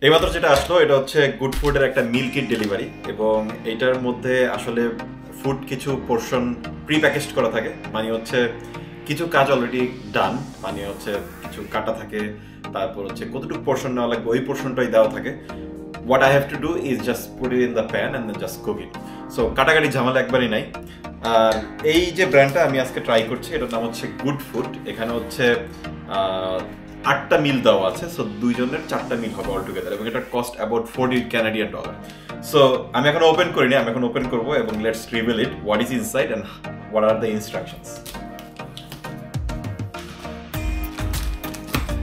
এইমাত্র যেটা আসলো এটা হচ্ছে গুড ফুডের একটা মিল কিট ডেলিভারি, এবং এইটার মধ্যে আসলে ফুড কিছু পোর্শন প্রি প্যাকেজড করা থাকে, মানে হচ্ছে কিছু কাজ অলরেডি ডান, মানে হচ্ছে কিছু কাটা থাকে, তারপর হচ্ছে কতটুকু পোর্শন নেওয়া লাগবে ওই পোর্শনটাই দেওয়া থাকে। What I have to do is just put it in the pan and then just cook it. So কাটাকাটি ঝামেলা একবারই নাই। আর এই যে ব্র্যান্ডটা আমি আজকে ট্রাই করছি এটার নাম হচ্ছে গুড ফুড। এখানে হচ্ছে 8টা মিল দেওয়া আছে, সো 2 জনের 4টা মিল হবে অল টুগেদার, এবং এটার কস্ট অ্যাবাউট $40 সো আমি এখন ওপেন করিনি, আমি এখন ওপেন করবো এবং let's reveal it what is inside and what are the instructions.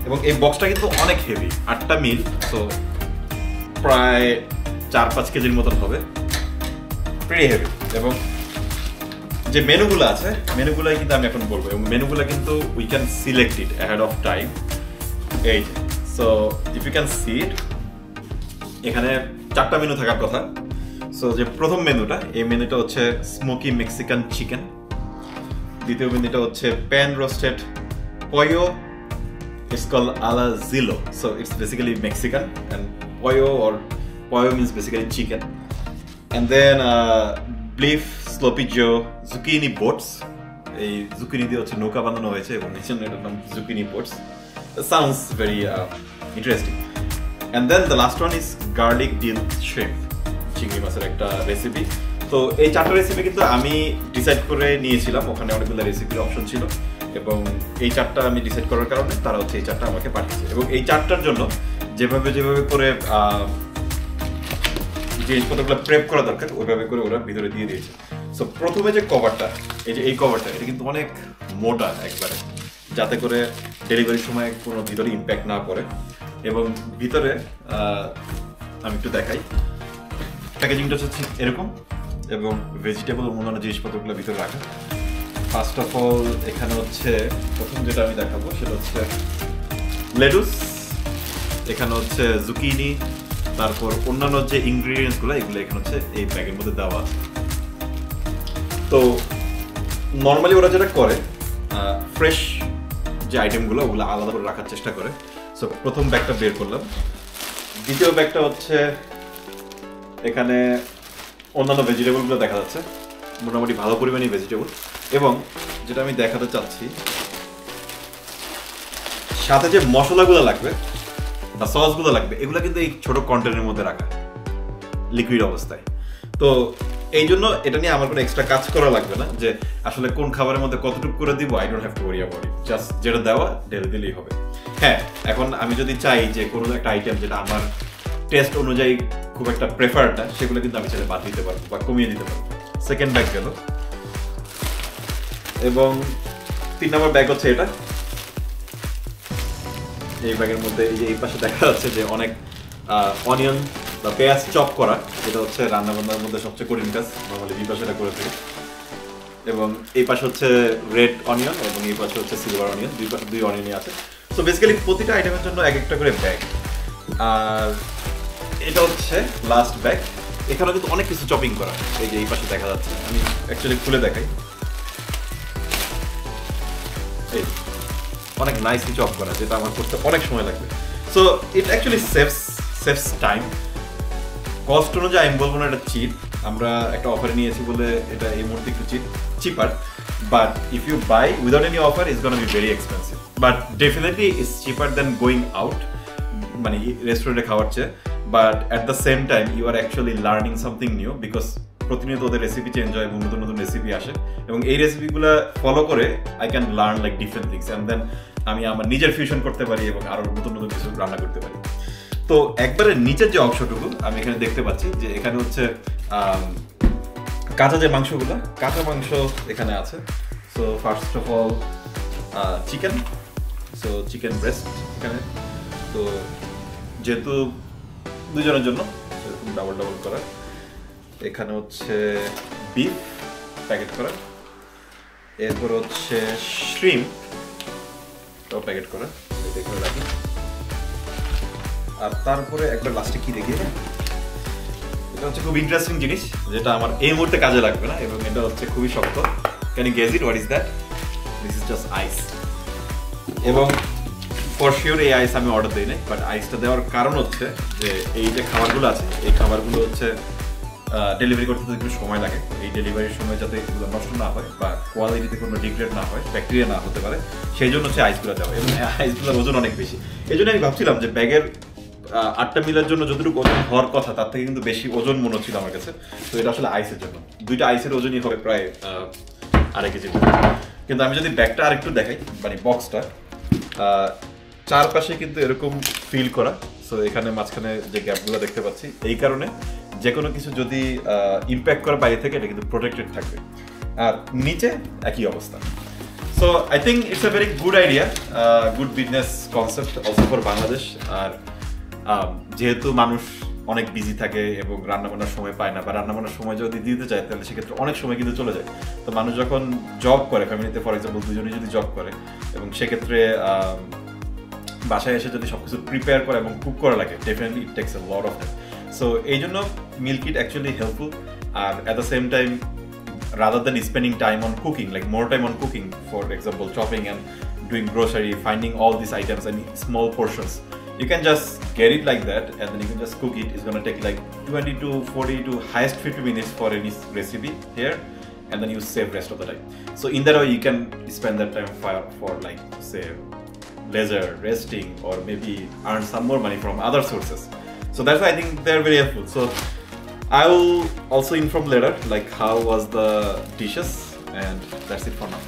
এবং এই বক্সটা কিন্তু অনেক হেভি, 8টা মিল, সো প্রায় 4-5 কেজির মতন হবে, প্রিটি হেভি। এবং যে মেনুগুলো আছে মেনুগুলাই কিন্তু আমি এখন বলবো, এবং মেনুগুলো কিন্তু we can select it ahead of time. এই so if you can see it, এখানে 4টা মেনু থাকার কথা। সো যে প্রথম মেনুটা, এই মেনুটা হচ্ছে স্মোকি মেক্সিকান চিকেন। দ্বিতীয় মেনুটা হচ্ছে pan roasted pollo, it's called al ajillo, so it's basically Mexican, and pollo means basically chicken. And then beef sloppy joe zucchini boats, এই জুকিনি দিয়ে হচ্ছে নৌকা বানানো হয়েছে এবং এই জন্য এটার নাম zucchini boats. Sounds very interesting. And then the last one is garlic dill shrimp, চিংড়ি মাছের একটা রেসিপি। তো এই 4টা রেসিপি কিন্তু আমি ডিসাইড করে নিয়েছিলাম, ওখানে অনেকগুলো রেসিপির অপশন ছিল, এবং এই 4টা আমি ডিসাইড করার কারণে তারা হচ্ছে এই 4টা আমাকে পাঠিয়েছে। এবং এই 4টার জন্য যেভাবে করে জিনিসপত্রগুলো প্রেপ করা দরকার ওইভাবে করে ওরা ভিতরে দিয়ে দিয়েছে। সো প্রথমে যে কভারটা, এই কভারটা এটা কিন্তু অনেক মোটা একবারে, যাতে করে ডেলিভারির সময় কোনো ভিতরে ইম্প্যাক্ট না পড়ে। এবং ভিতরে আমি একটু দেখাই, প্যাকেজিংটা হচ্ছে এরকম, এবং ভেজিটেবল ও অন্যান্য জিনিসপত্রগুলো ভিতরে রাখা। ফার্স্ট অফ অল এখানে হচ্ছে প্রথম যেটা আমি দেখাবো সেটা হচ্ছে লেটুস, এখানে হচ্ছে জুকিনি, তারপর অন্যান্য যে ইনগ্রিডিয়েন্টসগুলো এগুলো এখানে হচ্ছে এই ব্যাগের মধ্যে দেওয়া আছে। তো নর্মালি ওরা যেটা করে ফ্রেশ যে আইটেমগুলো ওগুলো আলাদা করে রাখার চেষ্টা করে। সো প্রথম ব্যাগটা বের করলাম। দ্বিতীয় ব্যাগটা হচ্ছে এখানে অন্যান্য ভেজিটেবলগুলো দেখা যাচ্ছে, মোটামুটি ভালো পরিমাণে ভেজিটেবল। এবং যেটা আমি দেখাতে চাচ্ছি, সাথে যে মশলাগুলো লাগবে বা সসগুলো লাগবে এগুলো কিন্তু এই ছোট কন্টেনারের মধ্যে রাখা লিকুইড অবস্থায়। তো এই জন্য এটা নিয়ে আমার কোনো এক্সট্রা কাজ করা লাগবে না, যে আসলে কোন খাবারের মধ্যে কতটুকু করে দিব, I don't have to worry about it, just যেটা দেওয়া ঢেলে দিলেই হবে। হ্যাঁ, এখন আমি যদি চাই যে কোনো একটা আইটেম যেটা আমার টেস্ট অনুযায়ী খুব একটা প্রেফার্ড না, সেগুলো কিন্তু আমি চাইলে বাদ দিতে পারবো বা কমিয়ে দিতে পারবো। সেকেন্ড ব্যাগ গেল, এবং 3 নম্বর ব্যাগ হচ্ছে এটা। এই ব্যাগের মধ্যে এই পাশে দেখা যাচ্ছে যে অনেক অনিয়ন বা পেঁয়াজ চপ করা, যেটা হচ্ছে রান্নাবান্নার মধ্যে সবচেয়ে কঠিন কাজ, নর্মালি এই পাশে এটা করে থাকি। এবং এই পাশে হচ্ছে রেড অনিয়ন এবং এই পাশে হচ্ছে সিলভার অনিয়ন, দুই অনিয়নই আছে। সো বেসিক্যালি প্রতিটা আইটেমের জন্য এক একটা করে ব্যাগ। আর এটা হচ্ছে লাস্ট ব্যাগ, এখানে কিন্তু অনেক কিছু চপিং করা, এই যে এই পাশে দেখা যাচ্ছে, আমি অ্যাকচুয়ালি খুলে দেখাই। এই অনেক নাইসলি চপ করা, যেটা আমার করতে অনেক সময় লাগবে। So it actually saves time. Cost অনুযায়ী আমি বলবো না এটা চিপ, আমরা একটা অফারে নিয়েছি বলে এটা এই মুহূর্তে একটু cheaper, but if you buy without any offer it's gonna be very expensive, but definitely it's cheaper than going out, মানে রেস্টুরেন্টে খাওয়ার চেয়ে। But at the same time you are actually learning something new, because প্রতিনিয়ত ওদের recipe change হয় এবং নতুন নতুন রেসিপি আসে, এবং এই রেসিপিগুলো ফলো করে I can learn like different things, and then আমি আমার নিজের ফিউশন করতে পারি এবং আরও নতুন নতুন কিছু রান্না করতে পারি। তো একবারে নিচের যে অংশটুকু আমি এখানে দেখতে পাচ্ছি যে এখানে হচ্ছে কাঁচা যে মাংসগুলো, কাঁচা মাংস এখানে আছে। So first of all chicken, so chicken breast এখানে। তো যেহেতু 2 জনের জন্য সেরকম ডাবল করা। এখানে হচ্ছে বিফ প্যাকেট করা, এরপর হচ্ছে শ্রিম্প প্যাকেট করা, এটা এখানে রাখি। আর তারপরে একবার লাস্টে কি দেখি, এটা হচ্ছে খুব ইন্টারেস্টিং জিনিস, যেটা আমার এই মুহূর্তে কাজে লাগবে না, এবং এটা হচ্ছে খুবই শক্ত। Can you guess it, what is that? This is just ice. এবং ফর শিওর এই আইস আমি অর্ডার দিই নাই, বাট আইসটা দেওয়ার কারণ হচ্ছে যে এই যে খাবারগুলো আছে এই খাবারগুলো হচ্ছে ডেলিভারি করতে একটু সময় লাগে। এই ডেলিভারির সময় যাতে এগুলো নষ্ট না হয় বা কোয়ালিটিতে কোনো ডিগ্রেড না হয়, ব্যাকটেরিয়া না হতে পারে, সেই জন্য হচ্ছে আইসগুলো দেওয়া। এবং আইসগুলোর ওজন অনেক বেশি। এই জন্য আমি ভাবছিলাম যে ব্যাগের 8টা মিলের জন্য যতটুকু ওজন হওয়ার কথা তার থেকে কিন্তু বেশি ওজন মনে হচ্ছিল আমার কাছে। তো এটা আসলে আইসের জন্য, 2টা আইসের ওজনই হবে প্রায় 2.5 কেজি। কিন্তু আমি যদি ব্যাগটা আরেকটু দেখাই, মানে বক্সটা চারপাশে কিন্তু এরকম ফিল করা। সো এখানে মাঝখানে যে গ্যাপগুলো দেখতে পাচ্ছি এই কারণে যে কোনো কিছু যদি ইম্প্যাক্ট করে বাইরে থেকে এটা কিন্তু প্রোটেক্টেড থাকবে। আর নিচে একই অবস্থা। So I think it's a very good idea, good business concept also for Bangladesh. আর যেহেতু মানুষ অনেক বিজি থাকে এবং রান্নাবান্নার সময় পায় না, বা রান্নাবান্নার সময় যদি দিতে চায় তাহলে সেক্ষেত্রে অনেক সময় কিন্তু চলে যায়। তো মানুষ যখন জব করে, ফ্যামিলিতে ফর এক্সাম্পল দুজনেই যদি জব করে, এবং সেক্ষেত্রে বাসায় এসে যদি সবকিছু প্রিপেয়ার করে এবং কুক করা লাগে, definitely it takes a lot of time. So এই জন্য মিল কিট অ্যাকচুয়ালি হেল্পফুল। আর at the same time rather than spending time on cooking, like more time on cooking, for example chopping and doing grocery, finding all these items in small portions, you can just get it like that and then you can just cook it. It's gonna take like 20 to 40 to highest 50 minutes for any recipe here, and then you save rest of the time. So in that way you can spend that time for like say leisure, resting, or maybe earn some more money from other sources. So that's why I think they're very helpful. So I will also inform later like how was the dishes, and that's it for now.